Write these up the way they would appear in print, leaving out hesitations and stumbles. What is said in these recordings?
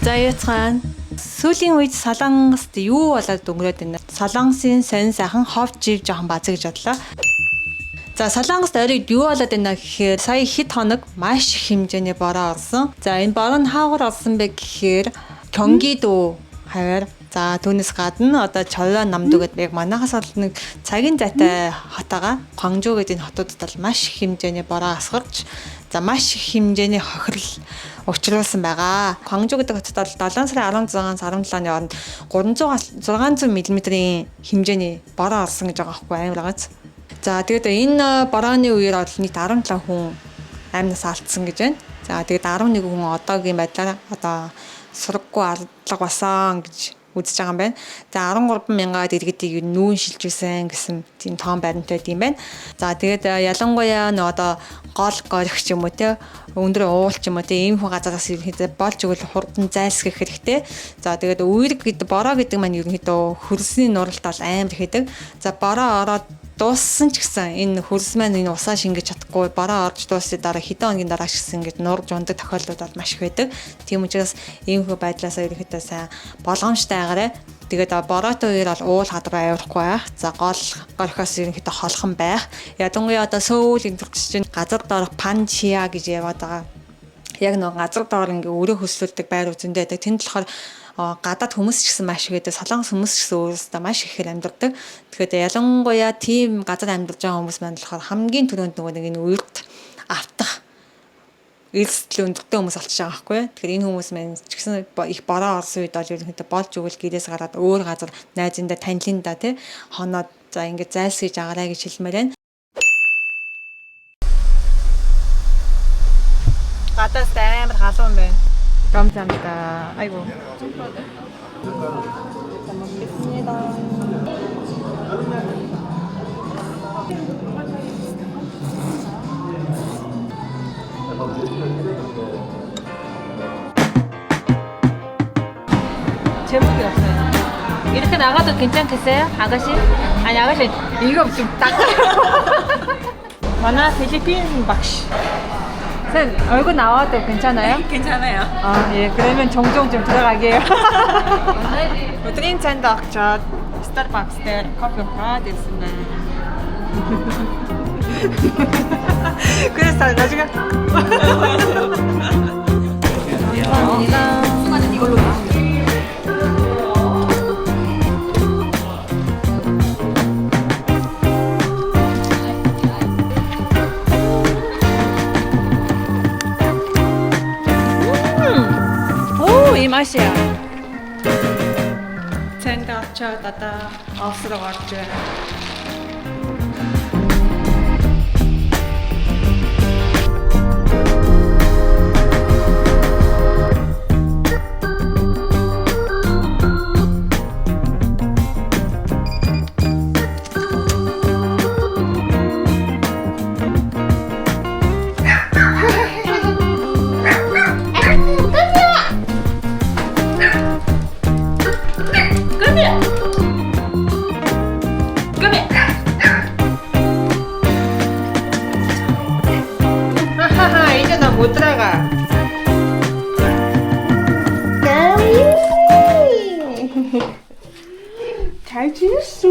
За яцхан сүүлийн үед Солонгост юу болоод өнгөрөөд байна? Солонгосын сонин сайхан ховж ив жоохон базар гэж бодлоо. За Солонгост оройд юу болоод байна гэхээр сая хэд хоног маш их хэмжээний бороо орсон. За энэ бороо нь хаагаар орсон бэ гэхээр Кёнгидо хавар. За түүнээс гадна одоо Чолоо намдуг гэдэг яг манайхаас бол нэг цагийн зайтай хотоога Гуанчжоу гэдэг энэ хотуудад бол маш их хэмжээний бороо асгарч за маш их хэмжээний хохирол учруулсан байгаа. Гуанчжоу гэдэг хотод бол 7 сарын 16-аас 17-ны хооронд 300-аас 600 мм-ийн хэмжээний бороо орсон гэж байгаа байхгүй амар байгааз. За тэгээд энэ борооны үеэр бол нийт 17 хүн амнаас алдсан гэж байна. За тэгээд 11 хүн одоогийн байдлаар одоо сургаггүй алдлага басан гэж үзэж байгаа юм байна. За 13 мянгаад иргэдийг нүүн шилжүүлсэн гэсэн тийм тоон баримттай юм байна. За тэгээд ялангуяа нөө одоо гол горих ч юм уу те өндөр уул ч юм уу те ийм хүн газараас ерөнхийдөө болж өгөл хурдан зайлсхийх хэрэгтэй. За тэгээд үерг гэдэг бороо гэдэг маань ерөнхийдөө хөрсний нуралт бол амар хийдэг. За бороо ороод дууссан ч гэсэн энэ хөрс маань энэ усаа шингэж чадахгүй бороо орж дуусны дараа хэдэн хоногийн дараа ч гэсэн ингэж нурж ундаг тохиолдлууд бол маш их байдаг. Тийм учраас иймэрхүү байдлаасаа ерөнхийдөө сайн болгоомжтой агараа. Тэгээд бороотой үеэр бол уул хадраа авирахгүй байх. За гол горхоос ерөнхийдөө холхон байх. Ядангуяа одоо Сөүл энэ чинь газар доорх Панчиа гэж яваад байгаа. Яг нэг газар доор ингээ өрөө хөслөлдөг байр үзэндээ байдаг. Тэнд болохоор гадаад хүмүүс ч гэсэн маш их гэдэг солонгос хүмүүс ч гэсэн өөрөөсөө маш ихээр амьдардаг. Тэгэхээр ялангуяа тийм газар амьдарч байгаа хүмүүс маань болохоор хамгийн түрүүнд нөгөө нэг энэ үрд автах эрсдэл өндөртэй хүмүүс болчихж байгаа байхгүй. Тэгэхээр энэ хүмүүс маань ч гэсэн их бороо орсон үед бол ерөнхийдөө болж өгөл гэрээс гараад өөр газар найзындаа танилында тий хоноод за ингээд зайлсхийж агараа гэж хэлмээр байна. Гадаас амар халуун байна. 감사합니다. 아이고. 잘 먹겠습니다. 제목이 없어요. 이렇게 나가도 괜찮겠어요? 아가씨? 아니 아가씨 이거 좀 닦아요. 만화 필리핀 박씨. 선 얼굴 나와도 괜찮아요? 괜찮아요. 아, 예. 그러면 종종 좀 들어가게요. Utrين 저 스타벅스 때 커피 받았습니다. 그래서 나중에 감사합니다. 수가는 이걸로 이 맛이야. 생각저 따다 없으러 왔죠. 이제 나 못 들어가. 잘 지냈어.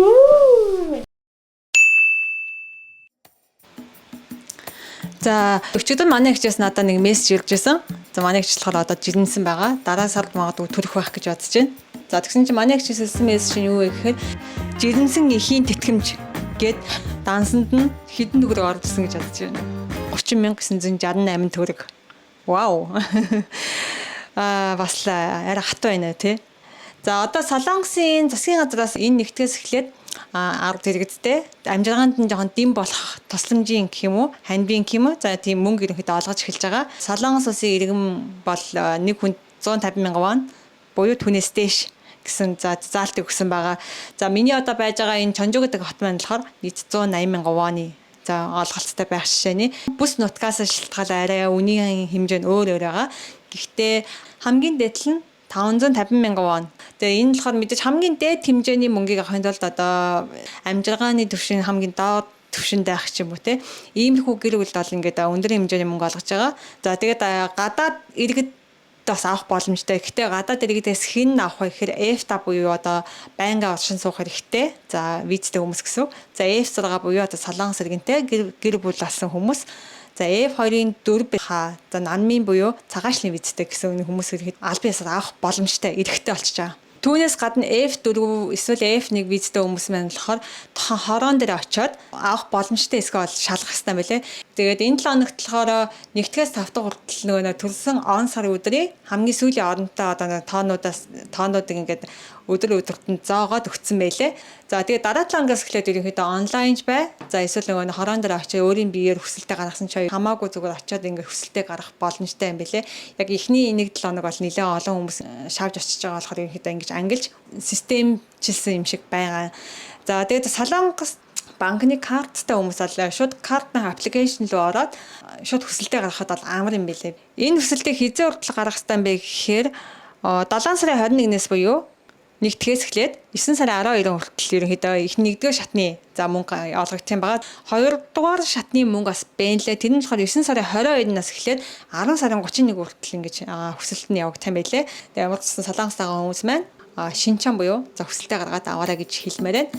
За өчигдөр манай хчээс надад нэг мессеж ирж байсан. За манай хч болохоор одоо жирэмсэн байгаа. Дараа сард магадгүй төрөх байх гэж бодож байна. За тэгсэн чинь манай хчээс хэлсэн мессеж нь юу вэ гэхээр жирэмсэн эхийн тэтгэмж гээд дансанд нь хэдэн төгрөг оржсэн гэж бодож байна. 30,968 төгрөг. Вау. Бас арай хатуу байна тий. За одоо Солонгосын засгийн газраас энэ нэгтгэс эхлээд арга зэрэгцтэй амжиргаанд нь жоохон дэм болох тусламжийн гэх юм уу ханбийн гэх юм уу за тийм мөнгө ерөнхийдөө олгож эхэлж байгаа. Солонгос улсын иргэн бол нэг хүнд 150,000 вон буюу түүнээс дээш гэсэн заалт өгсөн байгаа. За миний одоо байж байгаа энэ Чонжу гэдэг хот маань болохоор нийт 180,000 вон за олголттой байх жишээний бүс нутгаас шалтгаалаад арай үнийн хэмжээ нь өөр байгаа. Гэхдээ хамгийн дээд нь 550,000 вон. Тэгээ энэ болохоор мэдээж хамгийн дээд хэмжээний мөнгийг авахын тулд одоо амжиргааны түвшин хамгийн доод төвшөнд байх ч юм уу те. Иймэрхүү гэр бүлд бол ингээд өндөр хэмжээний мөнгө олгож байгаа. За тэгээд гадаад иргэд бас авах боломжтой. Гэхдээ гадаад иргэдээс хэн авах вэ гэхээр F5 буюу одоо байнга оршин суух хэрэгтэй. За визтэй хүмүүс гэсэн. За F6 буюу одоо солонгос иргэнтэй гэр бүл болсон хүмүүс. За F2-ын 4 за нанмын буюу цагаачлын визтэй гэсэн хүмүүс ирэхэд аль биесээр авах боломжтой, эрхтэй болчихж байгаа. Түүнээс гадна F4 эсвэл F1 визтэй хүмүүс маань болохоор хороон дээр очиод авах боломжтой эсвэл шалгах хэрэгтэй байлээ. Тэгээд энэ 7 хоногт болохоор 1-ээс 5 дахь хүртэл нөгөө төлсөн он сарын өдрийн хамгийн сүүлийн оронтой одоо тоонуудыг ингээд өдөр өдөртөнд зоогоод өгсөн байлээ. За тэгээд дараа 7 хоногоос эхлээд ерөнхийдөө онлайнж бай. За эсвэл нөгөө хороон дээр очиж өөрийн биеэр хүсэлтэд гаргасан ч хамаагүй зүгээр очиод ингээд хүсэлтэд гаргах боломжтой юм байлээ. Яг эхний 1-7 хоног бол нэлээд олон хүмүүс шавж очиж байгаа болохоор ерөнхийдөө ингэж ангилж системчилсэн юм шиг байгаа. За тэгээд солонгос банкны карттай хүмүүс аль шууд картны аппликейшн руу ороод шууд хүсэлтэд гаргахад бол амар юм байлээ. Энэ хүсэлтийг хизээ хүртэл гаргах хэрэгтэй юм бэ гэхээр 7 сарын 21-ээс буюу 1-ээс эхлээд 9 сарын 12 хүртэл ерөнхийдөө их 1-р шатны за мөнгө олгогдсон юм байгаа. 2-р шатны мөнгө бас бэнлээ. Тэр нь болохоор 9 сарын 22-наас эхлээд 10 сарын 31 хүртэл ингэж хүсэлт нь явагдсан байлээ. Тэгээ ямар ч солонгос байгаа хүмүүс маань шинчан буюу за хүсэлтэд гаргаад аваарай гэж хэлмээр байна.